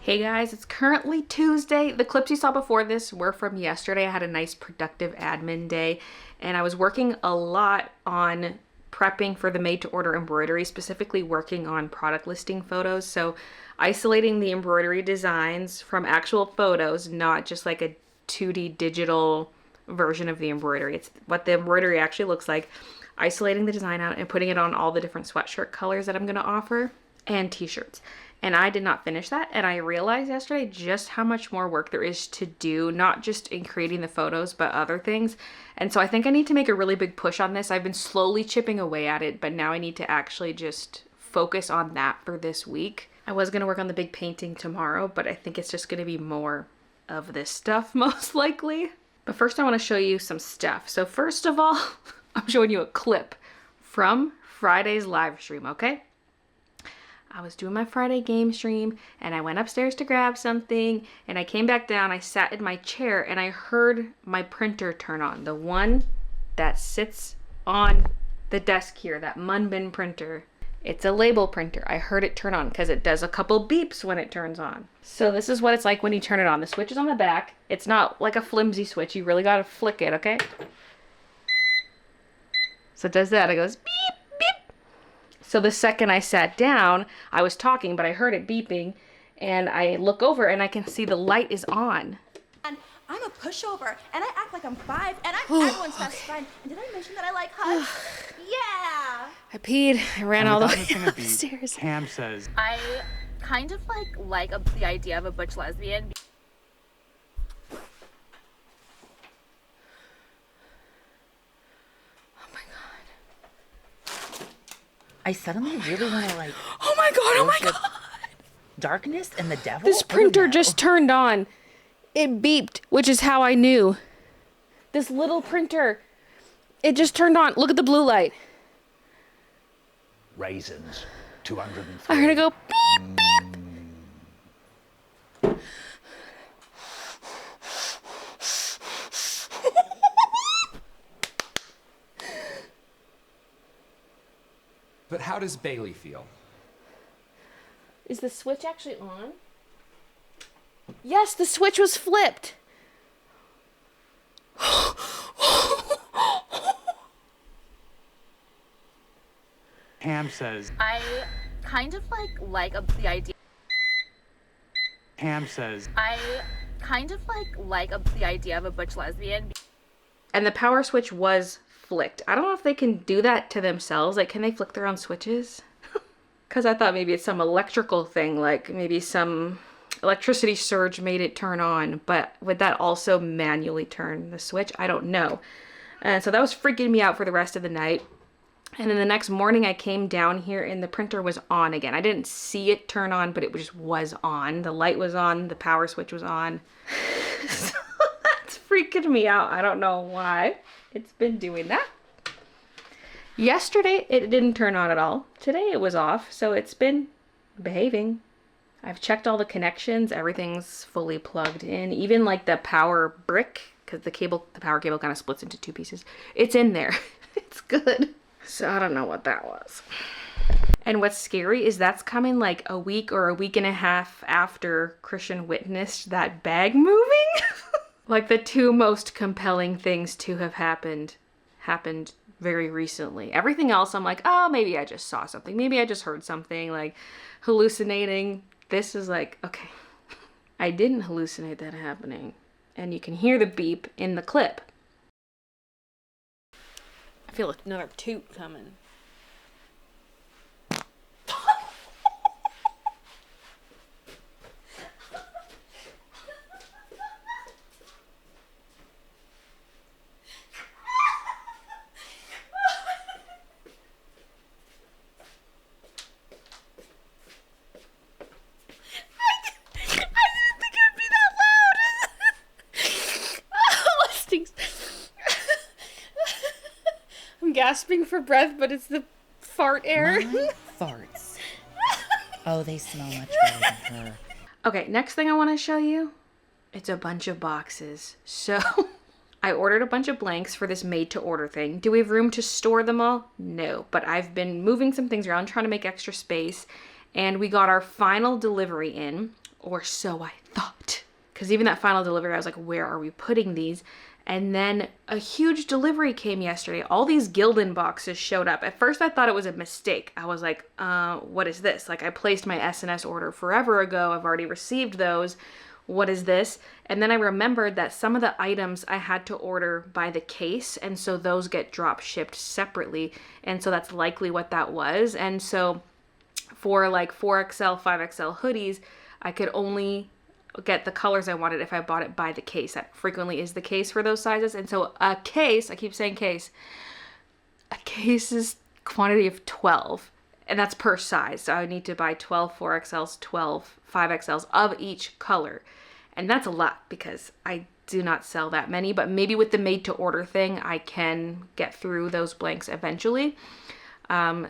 Hey guys, it's currently Tuesday. The clips you saw before this were from yesterday. I had a nice productive admin day and I was working a lot on prepping for the made to order embroidery, specifically working on product listing photos. So isolating the embroidery designs from actual photos, not just like a 2D digital version of the embroidery. It's what the embroidery actually looks like. Isolating the design out and putting it on all the different sweatshirt colors that I'm going to offer and t-shirts. And I did not finish that. And I realized yesterday just how much more work there is to do, not just in creating the photos, but other things. And so I think I need to make a really big push on this. I've been slowly chipping away at it, but now I need to actually just focus on that for this week. I was going to work on the big painting tomorrow, but I think it's just going to be more of this stuff most likely. But first I want to show you some stuff. So first of all, I'm showing you a clip from Friday's live stream, okay? I was doing my Friday game stream and I went upstairs to grab something and I came back down, I sat in my chair and I heard my printer turn on. The one that sits on the desk here, that Munbin printer. It's a label printer. I heard it turn on because it does a couple beeps when it turns on. So this is what it's like when you turn it on. The switch is on the back. It's not like a flimsy switch. You really got to flick it, okay? So it does that. It goes beep. So the second I sat down, I was talking, but I heard it beeping, and I look over and I can see the light is on. And I'm a pushover, and I act like I'm 5, and I'm everyone's best friend. And did I mention that I like hugs? Yeah! I peed. I ran all the way up the stairs. Cam says, I kind of like the idea of a butch lesbian. I suddenly really want to Oh my god! darkness and the devil. This printer just turned on. It beeped, which is how I knew. This little printer, it just turned on. Look at the blue light. raisins, 203. I heard it go beep, beep. But how does Baylee feel? Is the switch actually on? Yes, the switch was flipped. Cam says, I kind of like the idea. Cam says, I kind of like the idea of a butch lesbian. And the power switch was flicked. I don't know if they can do that to themselves. Like, can they flick their own switches? Because I thought maybe it's some electrical thing, like maybe some electricity surge made it turn on. But would that also manually turn the switch? I don't know. And so that was freaking me out for the rest of the night. And then the next morning I came down here and the printer was on again. I didn't see it turn on, but it just was on. The light was on, the power switch was on. So that's freaking me out. I don't know why it's been doing that. Yesterday it didn't turn on at all. Today it was off, so it's been behaving. I've checked all the connections. Everything's fully plugged in. Even like the power brick, because the power cable kind of splits into two pieces. It's in there. It's good. So I don't know what that was. And what's scary is that's coming like a week or a week and a half after Christian witnessed that bag moving. Like the two most compelling things to have happened very recently. Everything else I'm like, oh, maybe I just saw something. Maybe I just heard something, like hallucinating. This is like, okay, I didn't hallucinate that happening. And you can hear the beep in the clip. I feel another toot coming. Gasping for breath, but it's the fart air. My farts. Oh, they smell much better than her. Okay, next thing I want to show you, it's a bunch of boxes. So I ordered a bunch of blanks for this made to order thing. Do we have room to store them all? No, but I've been moving some things around, trying to make extra space, and we got our final delivery in. or so I thought. Because even that final delivery, I was like, where are we putting these? And then a huge delivery came yesterday. All these Gildan boxes showed up. At first I thought it was a mistake. I was like, what is this? Like, I placed my S&S order forever ago. I've already received those. What is this? And then I remembered that some of the items I had to order by the case, and so those get drop shipped separately. And so that's likely what that was. And so for like 4XL, 5XL hoodies, I could only get the colors I wanted if I bought it by the case. That frequently is the case for those sizes. And so a case, I keep saying case, a case is quantity of 12, and that's per size. So I need to buy 12 4XLs, 12 5XLs of each color. And that's a lot because I do not sell that many, but maybe with the made to order thing, I can get through those blanks eventually.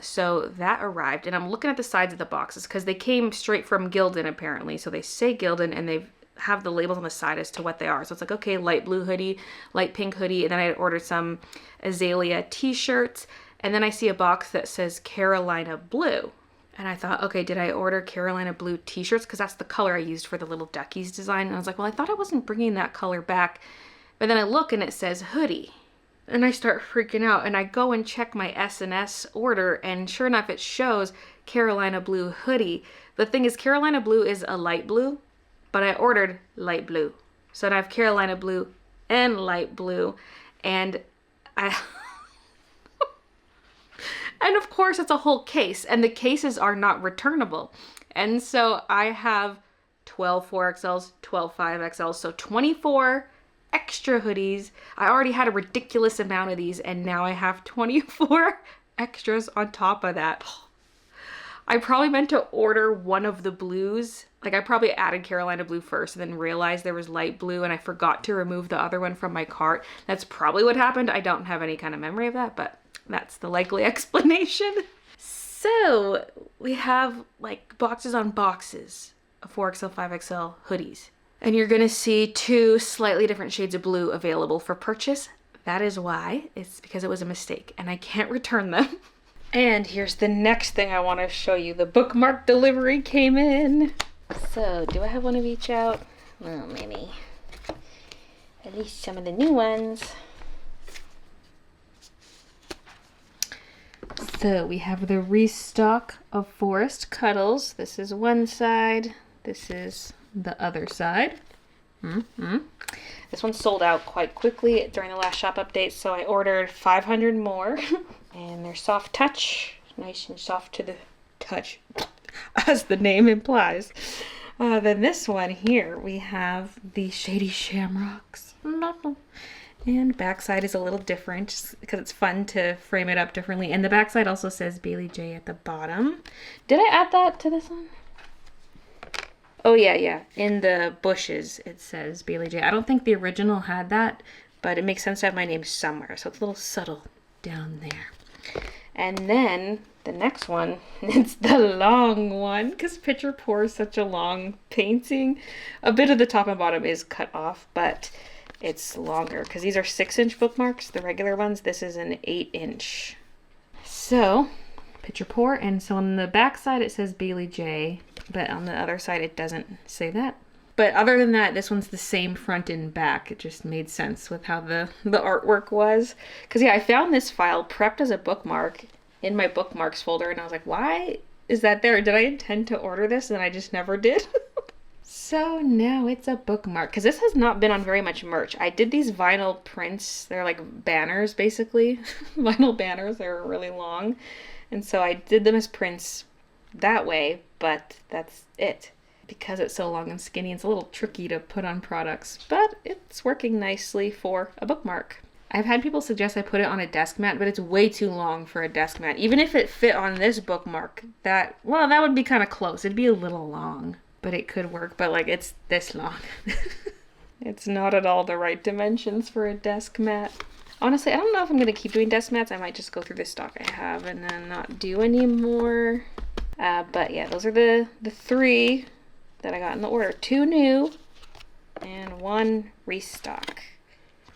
So that arrived, and I'm looking at the sides of the boxes because they came straight from Gildan apparently. So they say Gildan and they have the labels on the side as to what they are. So it's like, okay, light blue hoodie, light pink hoodie. And then I had ordered some Azalea t-shirts, and then I see a box that says Carolina blue. And I thought, okay, did I order Carolina blue t-shirts? Because that's the color I used for the little duckies design. And I was like, well, I thought I wasn't bringing that color back. But then I look and it says hoodie. And I start freaking out, and I go and check my S&S order, and sure enough, it shows Carolina blue hoodie. The thing is, Carolina blue is a light blue, but I ordered light blue. So now I have Carolina blue and light blue, and and of course, it's a whole case, and the cases are not returnable. And so I have 12 4XLs, 12 5XLs, so 24 extra hoodies. I already had a ridiculous amount of these, and now I have 24 extras on top of that. I probably meant to order one of the blues. Like, I probably added Carolina blue first and then realized there was light blue, and I forgot to remove the other one from my cart. That's probably what happened. I don't have any kind of memory of that, but that's the likely explanation. So we have like boxes on boxes of 4XL, 5XL hoodies. And you're gonna see 2 slightly different shades of blue available for purchase. That is why. It's because it was a mistake and I can't return them. And here's the next thing I want to show you. The Bookmark delivery came in. So, do I have one of each out? Well, maybe. At least some of the new ones. So, we have the restock of Forest Cuddles. This is one side. This is the other side. This one sold out quite quickly during the last shop update, so I ordered 500 more. And they're soft touch, nice and soft to the touch, as the name implies. Then this one here, we have the Shady Shamrocks. And backside is a little different just because it's fun to frame it up differently. And the backside also says Baylee J at the bottom. Did I add that to this one? Oh, yeah. In the bushes, it says Baylee J. I don't think the original had that, but it makes sense to have my name somewhere. So it's a little subtle down there. And then the next one, it's the long one, because Picture Pour is such a long painting. A bit of the top and bottom is cut off, but it's longer, because these are 6-inch bookmarks, the regular ones. This is an 8-inch. So, Picture Pour, and so on the back side it says Baylee J, but on the other side it doesn't say that. But other than that, this one's the same front and back. It just made sense with how the artwork was. Because, yeah, I found this file prepped as a bookmark in my bookmarks folder, and I was like, why is that there? Did I intend to order this? And I just never did. So now it's a bookmark, because this has not been on very much merch. I did these vinyl prints. They're like banners, basically. Vinyl banners. They're really long. And so I did them as prints that way, but that's it. Because it's so long and skinny, it's a little tricky to put on products, but it's working nicely for a bookmark. I've had people suggest I put it on a desk mat, but it's way too long for a desk mat. Even if it fit on this bookmark, that would be kind of close. It'd be a little long, but it could work. But like, it's this long. It's not at all the right dimensions for a desk mat. Honestly, I don't know if I'm going to keep doing desk mats. I might just go through the stock I have and then not do any more. But yeah, those are the 3 that I got in the order. 2 new and 1 restock.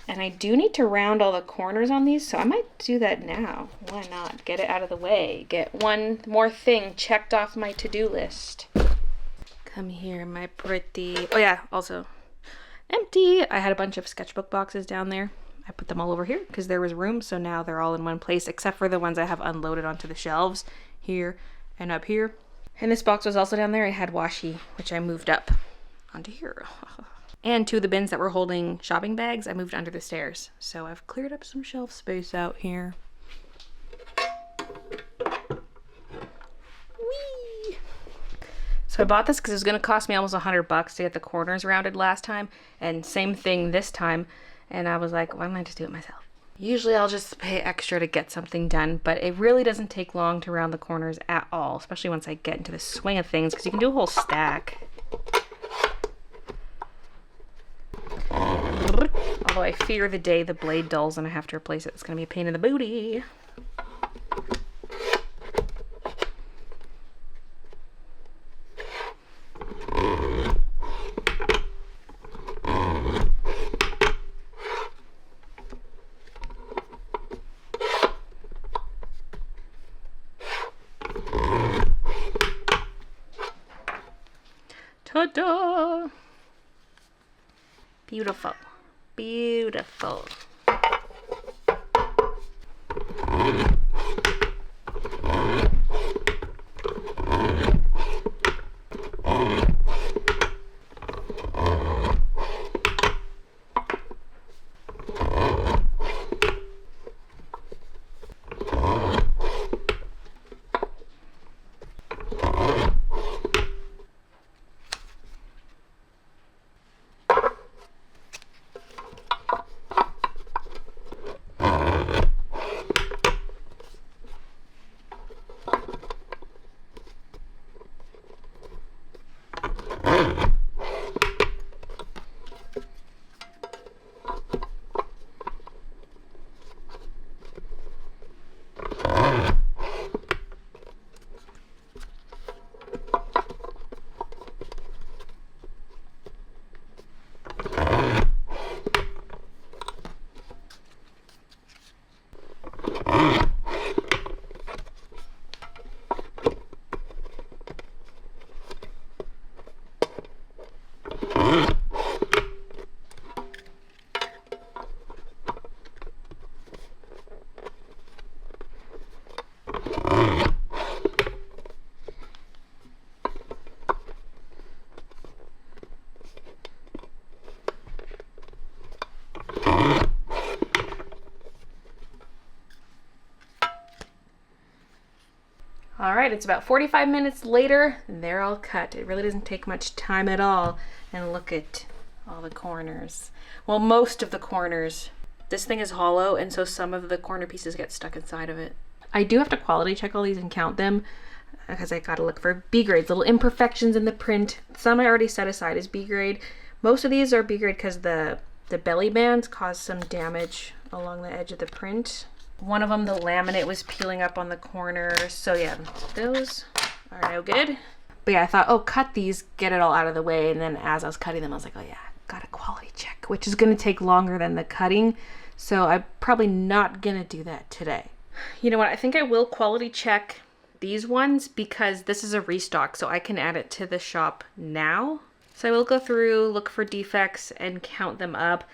And I do need to round all the corners on these, so I might do that now. Why not? Get it out of the way. Get one more thing checked off my to-do list. Come here, my pretty. Oh yeah, also empty. I had a bunch of sketchbook boxes down there. I put them all over here because there was room, so now they're all in one place, except for the ones I have unloaded onto the shelves here and up here. And this box was also down there. I had washi, which I moved up onto here. And two of the bins that were holding shopping bags, I moved under the stairs. So I've cleared up some shelf space out here. Whee! So I bought this because it was going to cost me almost $100 to get the corners rounded last time. And same thing this time. And I was like, why don't I just do it myself? Usually I'll just pay extra to get something done, but it really doesn't take long to round the corners at all, especially once I get into the swing of things, because you can do a whole stack. Although I fear the day the blade dulls and I have to replace it. It's going to be a pain in the booty. Ta-da! Beautiful. Beautiful. All right, it's about 45 minutes later, and they're all cut. It really doesn't take much time at all. And look at all the corners. Well, most of the corners. This thing is hollow, and so some of the corner pieces get stuck inside of it. I do have to quality check all these and count them, because I gotta look for B grades, little imperfections in the print. Some I already set aside as B grade. Most of these are B grade because the belly bands caused some damage along the edge of the print. One of them, the laminate was peeling up on the corner. So yeah, those are no good. But yeah, I thought, oh, cut these, get it all out of the way. And then as I was cutting them, I was like, oh yeah, got a quality check, which is going to take longer than the cutting. So I'm probably not going to do that today. You know what? I think I will quality check these ones because this is a restock. So I can add it to the shop now. So I will go through, look for defects and count them up.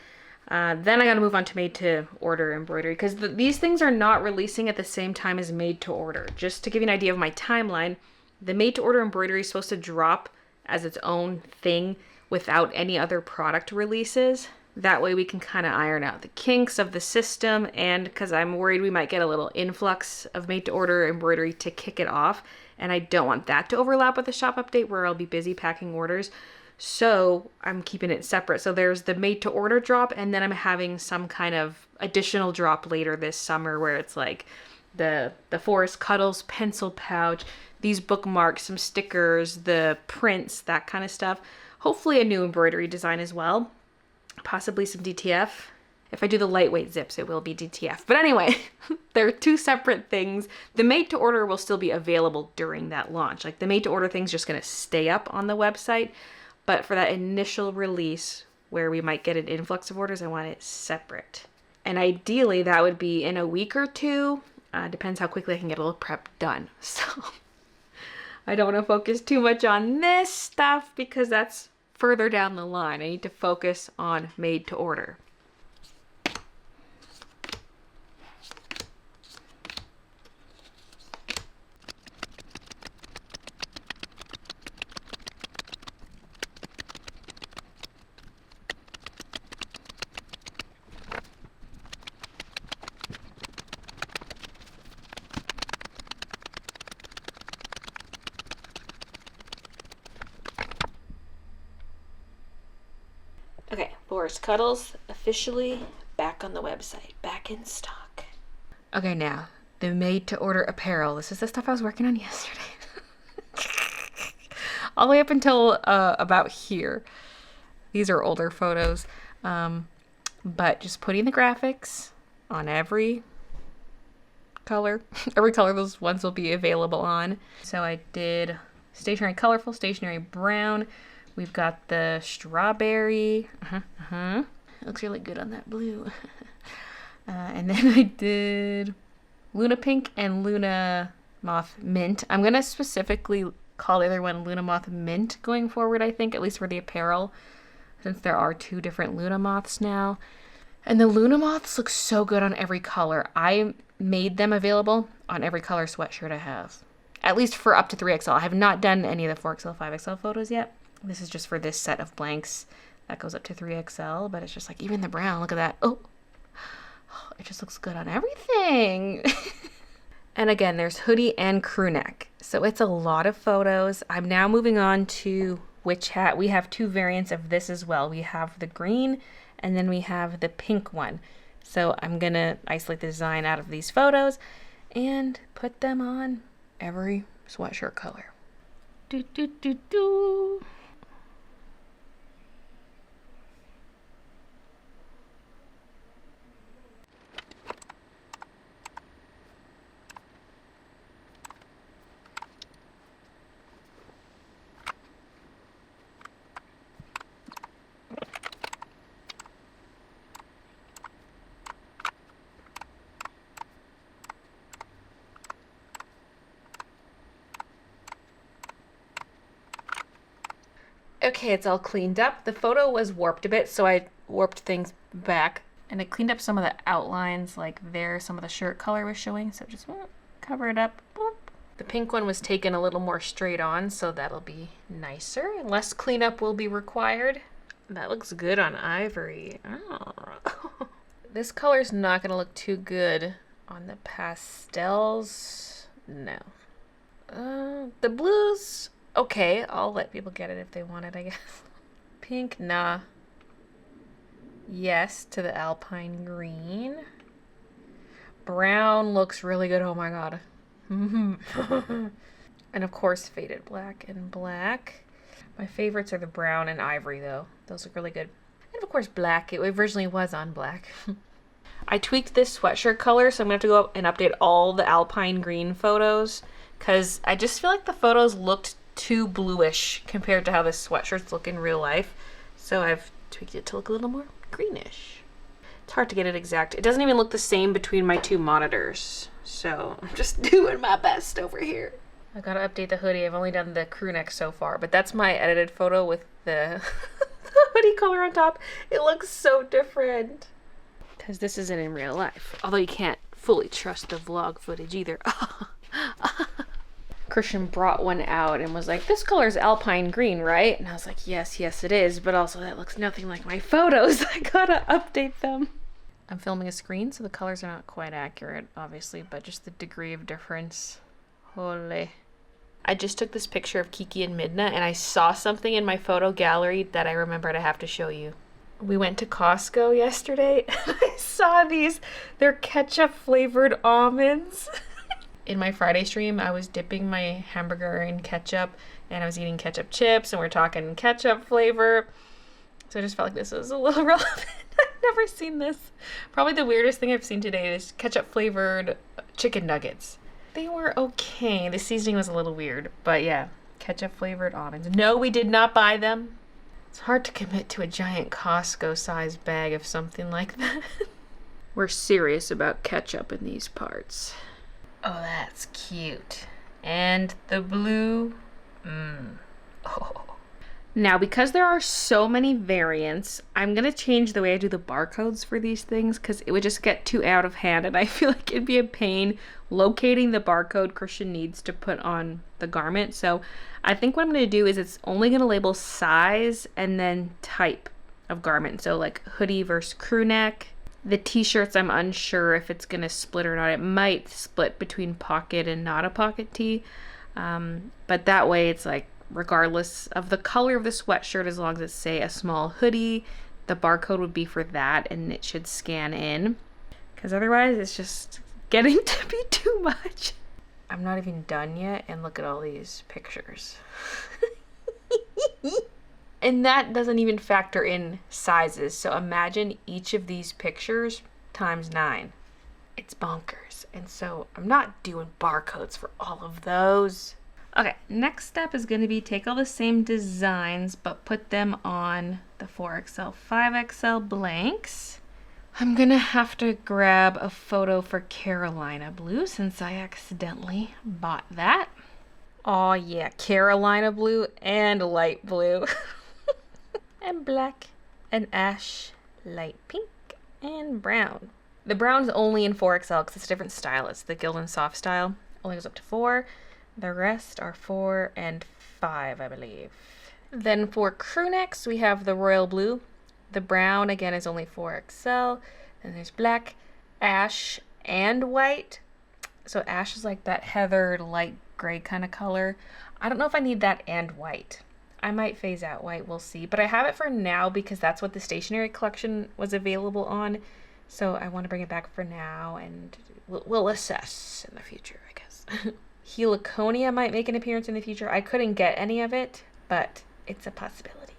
Then I gotta move on to made to order embroidery because these things are not releasing at the same time as made to order. Just to give you an idea of my timeline, the made to order embroidery is supposed to drop as its own thing without any other product releases. That way we can kind of iron out the kinks of the system, and because I'm worried we might get a little influx of made to order embroidery to kick it off, and I don't want that to overlap with the shop update where I'll be busy packing orders. So I'm keeping it separate. So there's the made to order drop, and then I'm having some kind of additional drop later this summer where it's like the Forest Cuddles pencil pouch, these bookmarks, some stickers, the prints, that kind of stuff. Hopefully a new embroidery design as well. Possibly some DTF. If I do the lightweight zips, it will be DTF. But anyway, they're two separate things. The made to order will still be available during that launch. Like the made to order thing's just going to stay up on the website. But for that initial release where we might get an influx of orders, I want it separate. And ideally that would be in a week or two. Depends how quickly I can get a little prep done. So I don't want to focus too much on this stuff because that's further down the line. I need to focus on made to order. Okay, Boris Cuddles officially back on the website, back in stock. Okay, now, the made-to-order apparel. This is the stuff I was working on yesterday. All the way up until about here. These are older photos, but just putting the graphics on every color. Every color those ones will be available on. So I did stationery colorful, stationery brown. We've got the strawberry. It looks really good on that blue. And then I did Luna Pink and Luna Moth Mint. I'm going to specifically call the other one Luna Moth Mint going forward, I think, at least for the apparel, since there are 2 different Luna Moths now. And the Luna Moths look so good on every color. I made them available on every color sweatshirt I have, at least for up to 3XL. I have not done any of the 4XL, 5XL photos yet. This is just for this set of blanks that goes up to 3XL, but it's just like, even the brown, look at that. Oh, it just looks good on everything. And again, there's hoodie and crew neck. So it's a lot of photos. I'm now moving on to witch hat. We have 2 variants of this as well. We have the green and then we have the pink one. So I'm gonna isolate the design out of these photos and put them on every sweatshirt color. Do, do, do, do. Okay, it's all cleaned up. The photo was warped a bit, so I warped things back. And I cleaned up some of the outlines, like there, some of the shirt color was showing, so just cover it up. Boop. The pink one was taken a little more straight on, so that'll be nicer. Less cleanup will be required. That looks good on ivory. Oh. This color's not gonna look too good on the pastels. No. The blues, okay, I'll let people get it if they want it, I guess. Pink, nah. Yes to the alpine green. Brown looks really good, oh my god. And of course, faded black and black. My favorites are the brown and ivory, though. Those look really good. And of course, black. It originally was on black. I tweaked this sweatshirt color, so I'm going to have to go up and update all the alpine green photos, because I just feel like the photos looked too bluish compared to how this sweatshirts look in real life. So I've tweaked it to look a little more greenish. It's hard to get it exact. It doesn't even look the same between my 2 monitors. So I'm just doing my best over here. I gotta update the hoodie. I've only done the crew neck so far, but that's my edited photo with the hoodie color on top. It looks so different. Because this isn't in real life. Although you can't fully trust the vlog footage either. Christian brought one out and was like, this color's alpine green, right? And I was like, yes, it is. But also that looks nothing like my photos. I gotta update them. I'm filming a screen, so the colors are not quite accurate, obviously, but just the degree of difference. Holy. I just took this picture of Kiki and Midna, and I saw something in my photo gallery that I remembered I have to show you. We went to Costco yesterday, and I saw these. They're ketchup-flavored almonds. In my Friday stream, I was dipping my hamburger in ketchup, and I was eating ketchup chips, and we're talking ketchup flavor. So I just felt like this was a little relevant. I've never seen this. Probably the weirdest thing I've seen today is ketchup-flavored chicken nuggets. They were okay. The seasoning was a little weird, but yeah, ketchup-flavored almonds. No, we did not buy them. It's hard to commit to a giant Costco-sized bag of something like that. We're serious about ketchup in these parts. Oh, that's cute. And the blue, oh. Now, because there are so many variants, I'm gonna change the way I do the barcodes for these things because it would just get too out of hand, and I feel like it'd be a pain locating the barcode Christian needs to put on the garment. So I think what I'm gonna do is it's only gonna label size and then type of garment. So like hoodie versus crew neck. The t-shirts, I'm unsure if it's gonna split or not. It might split between pocket and not a pocket tee. But that way it's like, regardless of the color of the sweatshirt, as long as it's, say, a small hoodie, the barcode would be for that and it should scan in. Because otherwise it's just getting to be too much. I'm not even done yet, and look at all these pictures. And that doesn't even factor in sizes. So imagine each of these pictures times 9. It's bonkers. And so I'm not doing barcodes for all of those. Okay, next step is going to be take all the same designs, but put them on the 4XL, 5XL blanks. I'm going to have to grab a photo for Carolina blue since I accidentally bought that. Oh yeah, Carolina blue and light blue. And black and ash, light pink, and brown. The brown's only in 4XL because it's a different style. It's the Gildan Soft style. Only goes up to 4. The rest are 4 and 5, I believe. Then for crew necks, we have the royal blue. The brown, again, is only 4XL. Then there's black, ash, and white. So ash is like that heathered light gray kind of color. I don't know if I need that and white. I might phase out white, we'll see. But I have it for now because that's what the stationery collection was available on. So I want to bring it back for now, and we'll assess in the future, I guess. Heliconia might make an appearance in the future. I couldn't get any of it, but it's a possibility.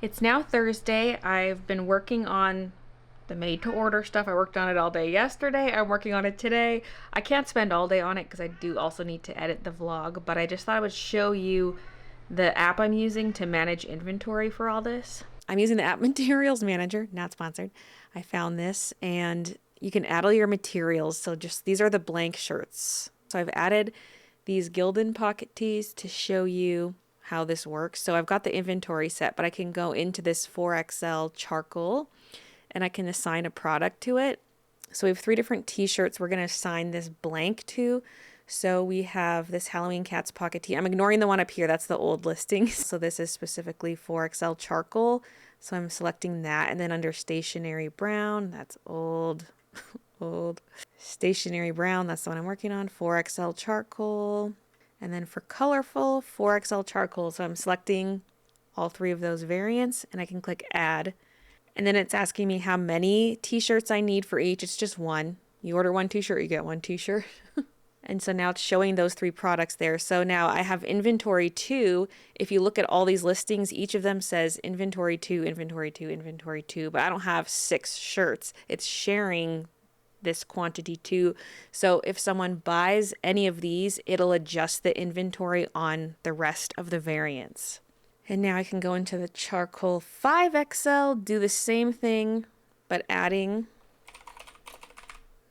It's now Thursday. I've been working on the made-to-order stuff. I worked on it all day yesterday. I'm working on it today. I can't spend all day on it because I do also need to edit the vlog, but I just thought I would show you the app I'm using to manage inventory for all this. I'm using the App Materials Manager, not sponsored. I found this, and you can add all your materials. So just these are the blank shirts. So I've added these Gildan pocket tees to show you how this works. So I've got the inventory set, but I can go into this 4XL charcoal and I can assign a product to it. So we have 3 different t-shirts we're going to assign this blank to. So we have this Halloween Cats pocket tee. I'm ignoring the one up here. That's the old listing. So this is specifically 4XL charcoal. So I'm selecting that. And then under stationery brown, that's old. Stationery brown, that's the one I'm working on. 4XL charcoal. And then for colorful, 4XL charcoal. So I'm selecting all 3 of those variants and I can click add. And then it's asking me how many t-shirts I need for each. It's just 1. You order 1 t-shirt, you get 1 t-shirt. And so now it's showing those 3 products there. So now I have inventory 2. If you look at all these listings, each of them says inventory 2, inventory 2, inventory 2. But I don't have 6 shirts. It's sharing this quantity too. So if someone buys any of these, it'll adjust the inventory on the rest of the variants. And now I can go into the charcoal 5XL, do the same thing, but adding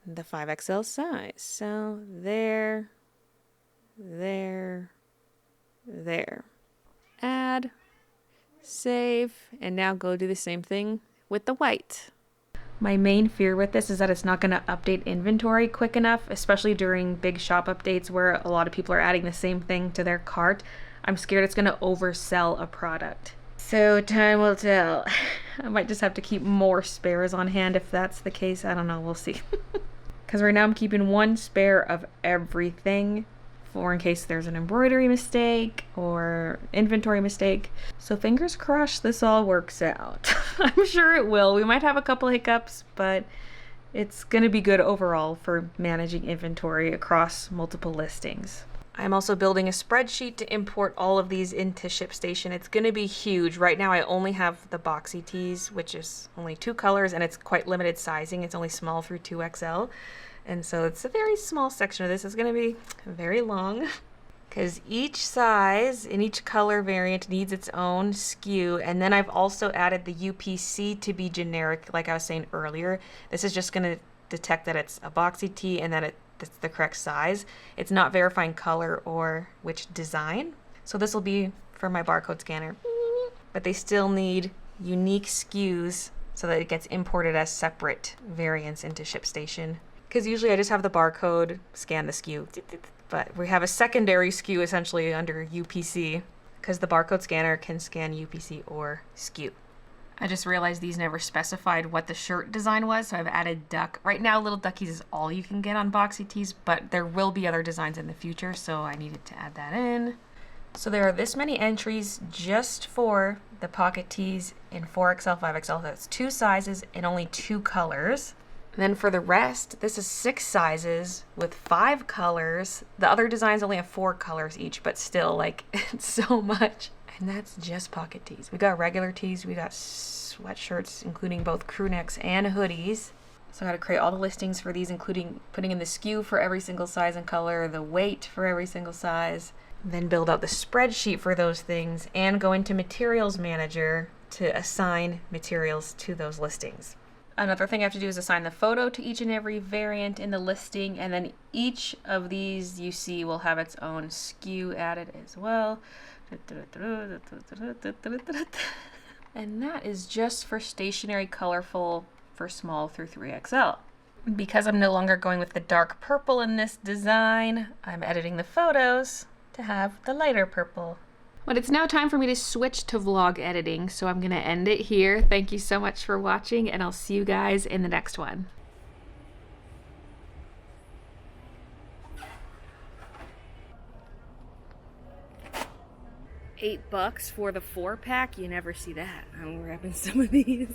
the 5XL size. So there. Add, save, and now go do the same thing with the white. My main fear with this is that it's not going to update inventory quick enough, especially during big shop updates where a lot of people are adding the same thing to their cart. I'm scared it's going to oversell a product. So time will tell. I might just have to keep more spares on hand if that's the case. I don't know. We'll see. Because right now I'm keeping 1 spare of everything for in case there's an embroidery mistake or inventory mistake. So fingers crossed this all works out. I'm sure it will. We might have a couple hiccups, but it's going to be good overall for managing inventory across multiple listings. I'm also building a spreadsheet to import all of these into ShipStation. It's going to be huge. Right now I only have the boxy tees, which is only 2 colors, and it's quite limited sizing. It's only small through 2XL. And so it's a very small section of this. It's going to be very long because each size in each color variant needs its own SKU. And then I've also added the UPC to be generic, like I was saying earlier. This is just going to detect that it's a boxy tee and that that's the correct size. It's not verifying color or which design. So this will be for my barcode scanner. But they still need unique SKUs so that it gets imported as separate variants into ShipStation. Because usually I just have the barcode, scan the SKU. But we have a secondary SKU essentially under UPC because the barcode scanner can scan UPC or SKU. I just realized these never specified what the shirt design was, so I've added duck. Right now, little duckies is all you can get on Boxy Tees, but there will be other designs in the future, so I needed to add that in. So there are this many entries just for the pocket tees in 4XL, 5XL. That's 2 sizes and only 2 colors. And then for the rest, this is 6 sizes with 5 colors. The other designs only have 4 colors each, but still, like, it's so much. And that's just pocket tees. We got regular tees, we got sweatshirts, including both crew necks and hoodies. So I gotta create all the listings for these, including putting in the SKU for every single size and color, the weight for every single size, then build out the spreadsheet for those things, and go into Materials Manager to assign materials to those listings. Another thing I have to do is assign the photo to each and every variant in the listing, and then each of these you see will have its own SKU added as well. And that is just for stationery colorful for small through 3XL. Because I'm no longer going with the dark purple in this design, I'm editing the photos to have the lighter purple. But it's now time for me to switch to vlog editing, so I'm gonna end it here. Thank you so much for watching, and I'll see you guys in the next one. $8 for the 4-pack. You never see that. I'm grabbing some of these.